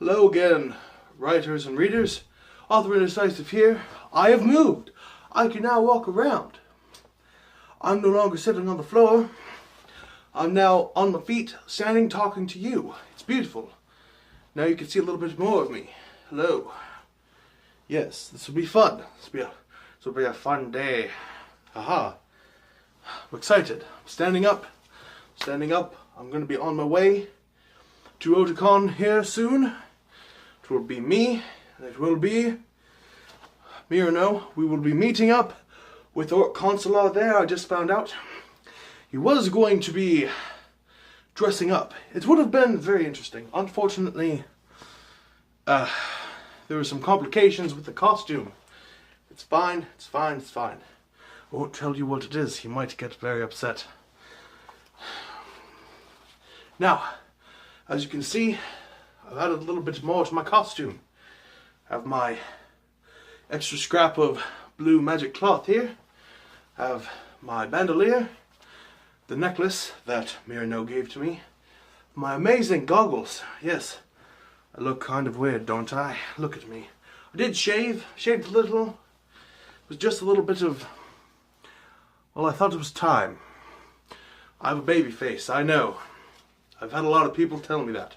Hello again, writers and readers. Author Indecisive here. I have moved. I can now walk around. I'm no longer sitting on the floor. I'm now on my feet, standing, talking to you. It's beautiful. Now you can see a little bit more of me. Hello. Yes, this will be fun. This will be a fun day. Haha. I'm excited. I'm standing up. I'm going to be on my way to Otakon here soon. It will be me, and it will be me or no. We will be meeting up with Orc Consular there. I just found out he was going to be dressing up. It would have been very interesting. Unfortunately, there were some complications with the costume. It's fine. I won't tell you what it is. He might get very upset. Now, as you can see, I've added a little bit more to my costume. I have my extra scrap of blue magic cloth here. I have my bandolier, the necklace that Mirano gave to me, my amazing goggles. Yes, I look kind of weird, don't I? Look at me. I did shaved a little. It was just a little bit of, well, I thought it was time. I have a baby face, I know. I've had a lot of people tell me that.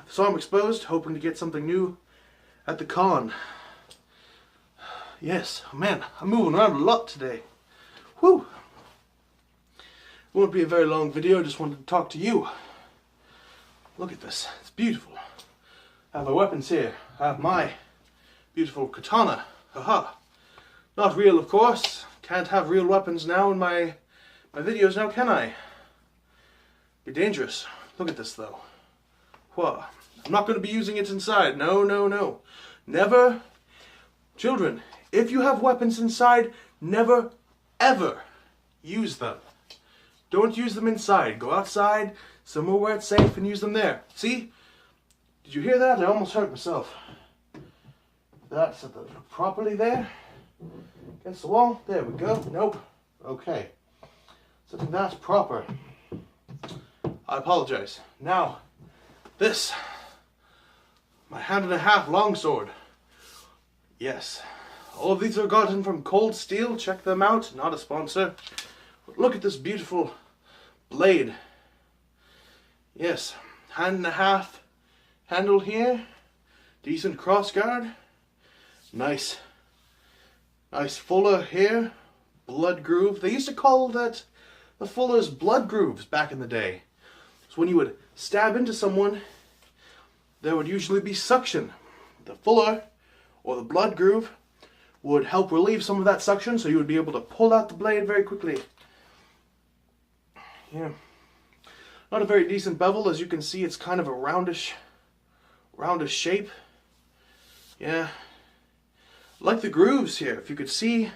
So I'm exposed, hoping to get something new at the con. Yes, man, I'm moving around a lot today. Whew! It won't be a very long video, I just wanted to talk to you. Look at this, it's beautiful. I have my weapons here. I have my beautiful katana. Haha. Not real, of course. Can't have real weapons now in my videos now, can I? Be dangerous. Look at this though. Whoa. I'm not going to be using it inside. No. Never. Children, if you have weapons inside, never, ever use them. Don't use them inside. Go outside, somewhere where it's safe, and use them there. See? Did you hear that? I almost hurt myself. That's properly there. Against the wall. There we go. Nope. Okay. Setting that proper. I apologize. Now, this. My 1.5 longsword. Yes. All of these are gotten from Cold Steel. Check them out. Not a sponsor. But look at this beautiful blade. Yes. 1.5 handle here. Decent crossguard. Nice fuller here. Blood groove. They used to call that the fullers blood grooves back in the day. So when you would stab into someone, there would usually be suction. The fuller, or the blood groove, would help relieve some of that suction, so you would be able to pull out the blade very quickly. Yeah. Not a very decent bevel, as you can see, it's kind of a roundish shape. Yeah. I like the grooves here. If you could see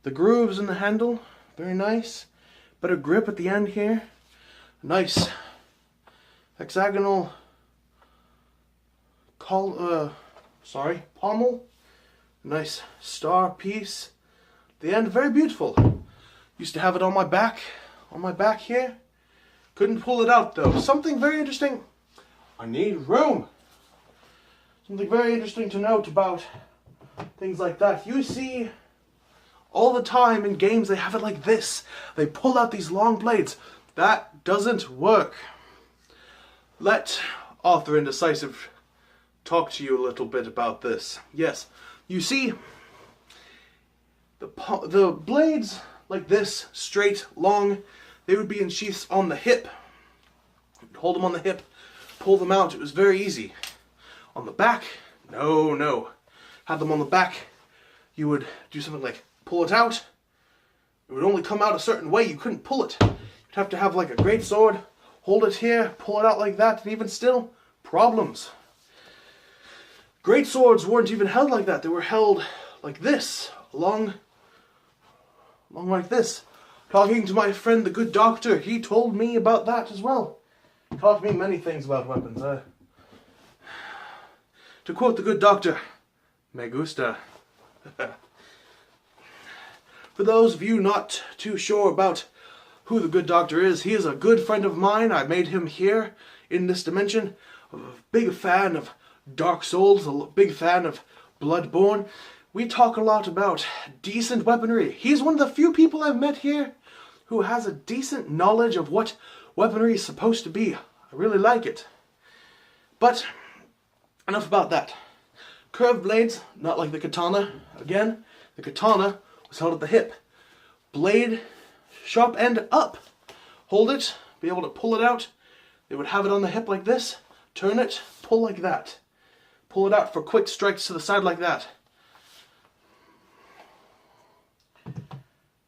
the grooves in the handle, very nice. Better grip at the end here. Nice hexagonal pommel. Nice star piece. The end, very beautiful. Used to have it on my back here. Couldn't pull it out though. Something very interesting. I need room. Something very interesting to note about things like that. You see all the time in games they have it like this. They pull out these long blades. That doesn't work. Let Author Indecisive talk to you a little bit about this. Yes, you see, the blades like this, straight, long, they would be in sheaths on the hip. You'd hold them on the hip, pull them out. It was very easy. On the back, no. Have them on the back, you would do something like pull it out. It would only come out a certain way. You couldn't pull it. You'd have to have like a great sword, hold it here, pull it out like that, and even still, problems. Great swords weren't even held like that. They were held like this, along like this. Talking to my friend, the good doctor, he told me about that as well. He taught me many things about weapons. To quote the good doctor, me gusta. For those of you not too sure about who the good doctor is, he is a good friend of mine. I made him here in this dimension. a big fan of Dark Souls, a big fan of Bloodborne. We talk a lot about decent weaponry. He's one of the few people I've met here who has a decent knowledge of what weaponry is supposed to be. I really like it. But enough about that. Curved blades, not like the katana. Again, the katana was held at the hip. Blade, sharp end up. Hold it, be able to pull it out. They would have it on the hip like this. Turn it, pull like that. Pull it out for quick strikes to the side like that.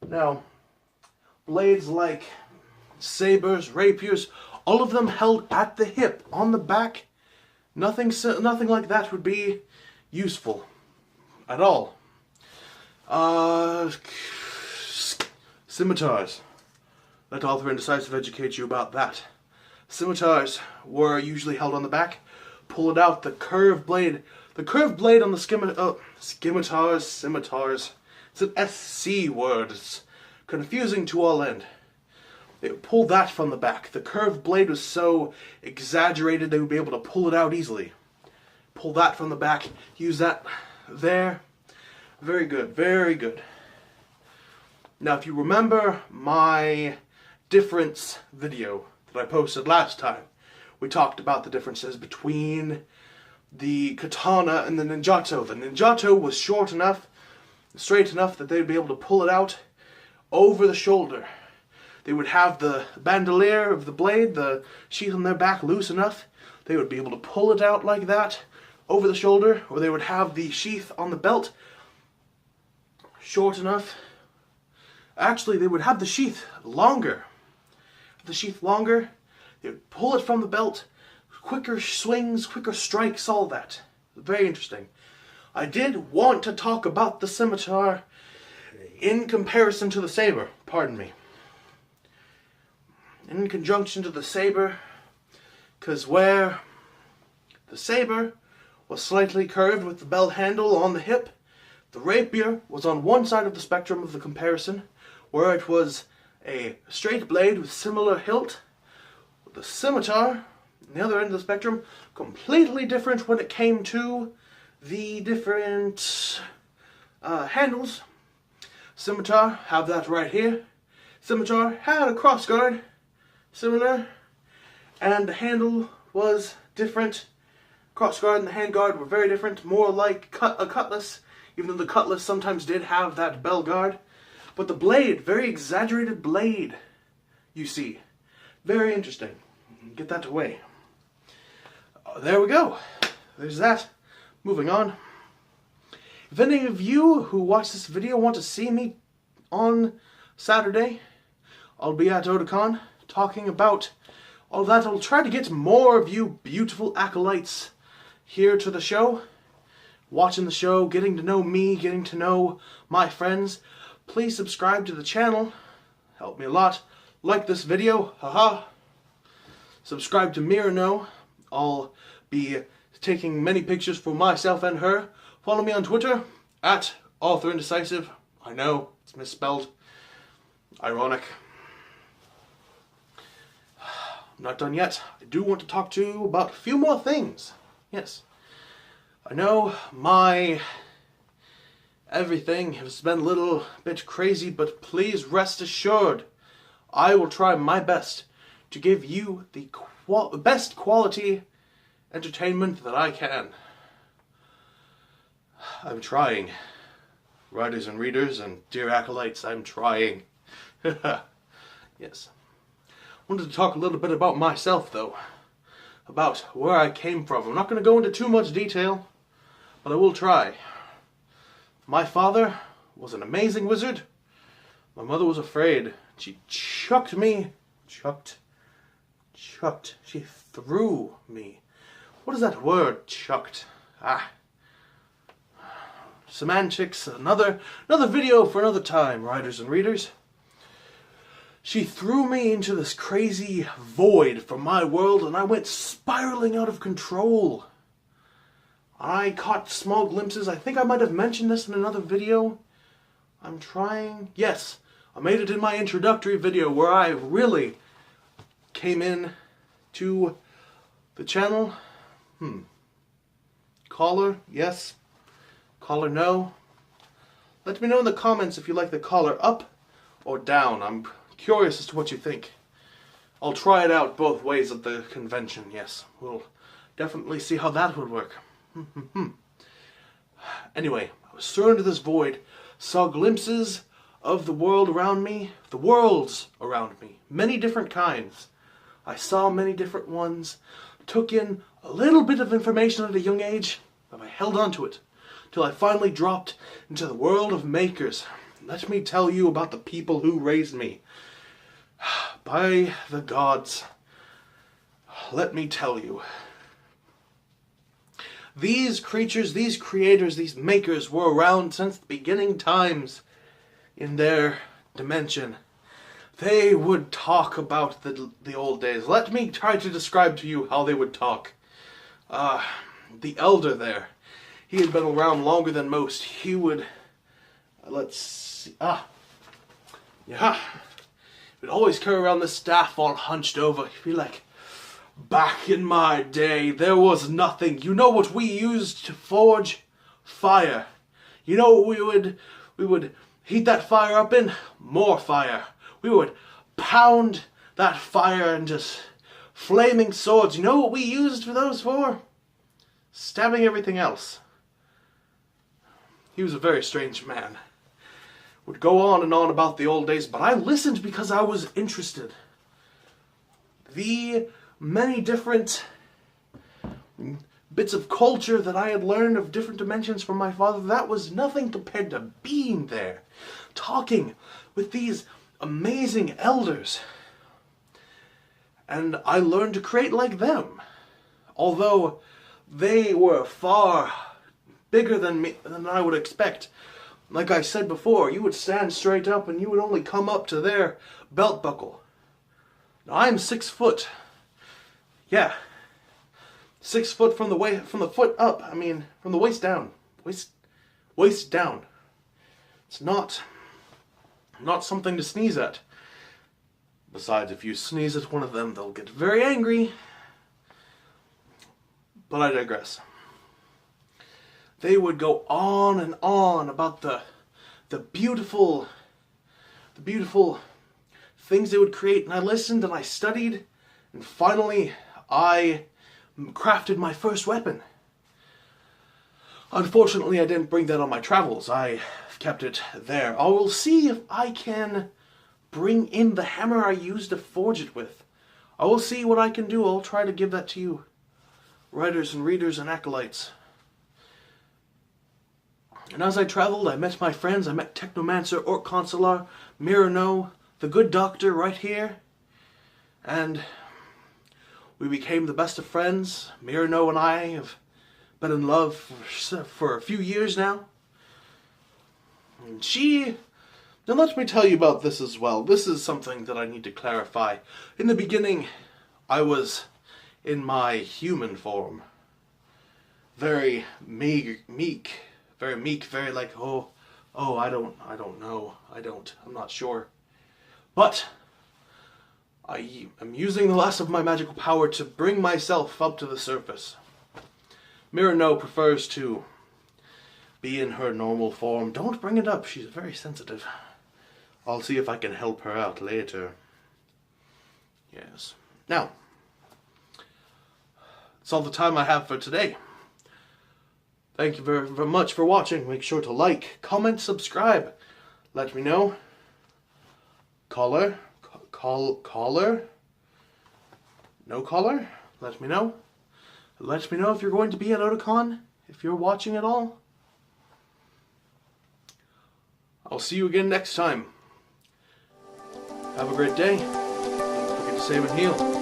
Now, blades like sabers, rapiers, all of them held at the hip, on the back. Nothing like that would be useful at all. Scimitars. Let Author Indecisive educate you about that. Scimitars were usually held on the back. Pull it out, the curved blade. The curved blade on the scimitars. It's an SC word. It's confusing to all end. They would pull that from the back. The curved blade was so exaggerated they would be able to pull it out easily. Pull that from the back. Use that there. Very good, very good. Now, if you remember my difference video that I posted last time, we talked about the differences between the katana and the ninjato. The ninjato was short enough, straight enough that they'd be able to pull it out over the shoulder. They would have the bandolier of the blade, the sheath on their back loose enough. They would be able to pull it out like that over the shoulder, or they would have the sheath on the belt short enough. Actually, they would have the sheath longer. They would pull it from the belt. Quicker swings, quicker strikes, all that. Very interesting. I did want to talk about the scimitar in comparison to the saber. Pardon me. In conjunction to the saber, because where the saber was slightly curved with the belt handle on the hip, the rapier was on one side of the spectrum of the comparison, where it was a straight blade with similar hilt. The scimitar, on the other end of the spectrum, completely different when it came to the different handles. Scimitar, have that right here. Scimitar had a crossguard, similar, and the handle was different. Crossguard and the handguard were very different, more like a cutlass, even though the cutlass sometimes did have that bell guard. But the blade, very exaggerated blade, you see. Very interesting. Get that away. There we go. There's that. Moving on. If any of you who watch this video want to see me on Saturday, I'll be at Otakon talking about all that. I'll try to get more of you beautiful acolytes here to the show, watching the show, getting to know me, getting to know my friends. Please subscribe to the channel. Help me a lot. Like this video. Haha. Subscribe to Mirano. I'll be taking many pictures for myself and her. Follow me on Twitter at Author Indecisive. I know, it's misspelled. Ironic. I'm not done yet. I do want to talk to you about a few more things. Yes. I know my everything has been a little bit crazy, but please rest assured I will try my best to give you the best quality entertainment that I can. I'm trying. Writers and readers and dear acolytes, I'm trying. Yes. I wanted to talk a little bit about myself, though. About where I came from. I'm not going to go into too much detail, but I will try. My father was an amazing wizard. My mother was afraid. She chucked me. Chucked. She threw me. What is that word, chucked? Semantics, another video for another time, writers and readers. She threw me into this crazy void from my world, and I went spiraling out of control. I caught small glimpses. I think I might have mentioned this in another video. I'm trying. Yes, I made it in my introductory video where I really came in to the channel. Collar, yes. Collar, no. Let me know in the comments if you like the collar up or down. I'm curious as to what you think. I'll try it out both ways at the convention, yes. We'll definitely see how that would work. Anyway, I was thrown into this void, saw glimpses of the world around me, the worlds around me, many different kinds. I saw many different ones, took in a little bit of information at a young age, but I held on to it till I finally dropped into the world of makers. Let me tell you about the people who raised me. By the gods, let me tell you. These creatures, these creators, these makers were around since the beginning times in their dimension. They would talk about the old days. Let me try to describe to you how they would talk. The elder there, he had been around longer than most. He would, let's see, he would always carry around the staff all hunched over. He'd be like, back in my day, there was nothing. You know what we used to forge? Fire. You know what we would heat that fire up in? More fire. We would pound that fire and just flaming swords. You know what we used for those for? Stabbing everything else. He was a very strange man. Would go on and on about the old days, but I listened because I was interested. The many different bits of culture that I had learned of different dimensions from my father, that was nothing compared to being there, talking with these amazing elders. And I learned to create like them, although they were far bigger than I would expect. Like I said before, you would stand straight up and you would only come up to their belt buckle. Now, I'm 6 foot. Yeah, 6 foot from the foot up. I mean, from the waist down. Waist down. It's not something to sneeze at. Besides, if you sneeze at one of them, they'll get very angry. But I digress. They would go on and on about the beautiful things they would create, and I listened and I studied, and finally I crafted my first weapon. Unfortunately, I didn't bring that on my travels. I kept it there. I will see if I can bring in the hammer I used to forge it with. I will see what I can do. I'll try to give that to you, writers and readers and acolytes. And as I traveled, I met my friends. I met Technomancer, Orc Consular, Myrno, the good doctor right here. And we became the best of friends. Myrno and I have been in love for a few years now. And now let me tell you about this as well. This is something that I need to clarify. In the beginning, I was in my human form. Very meek, very like, oh, I don't know, I'm not sure. But I am using the last of my magical power to bring myself up to the surface. Myrno prefers to be in her normal form. Don't bring it up, she's very sensitive. I'll see if I can help her out later. Yes. Now, that's all the time I have for today. Thank you very, very much for watching. Make sure to like, comment, subscribe. Let me know. Caller? No caller? Let me know. Let me know if you're going to be at Otakon, if you're watching at all. I'll see you again next time. Have a great day. Don't forget to save and heal.